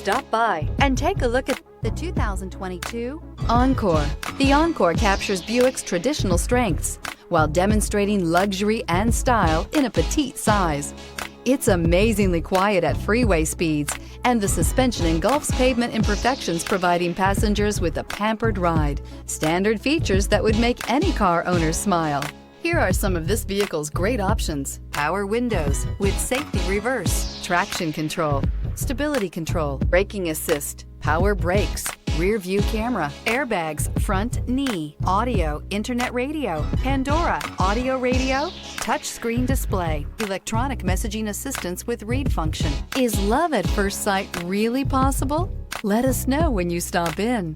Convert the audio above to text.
Stop by and take a look at the 2022 Encore. The Encore captures Buick's traditional strengths while demonstrating luxury and style in a petite size. It's amazingly quiet at freeway speeds, and the suspension engulfs pavement imperfections, providing passengers with a pampered ride. Standard features that would make any car owner smile. Here are some of this vehicle's great options: power windows with safety reverse, traction control, stability control, braking assist, power brakes, rear view camera, airbags, front knee, audio, internet radio, Pandora, audio radio, touchscreen display, electronic messaging assistance with read function. Is love at first sight really possible? Let us know when you stop in.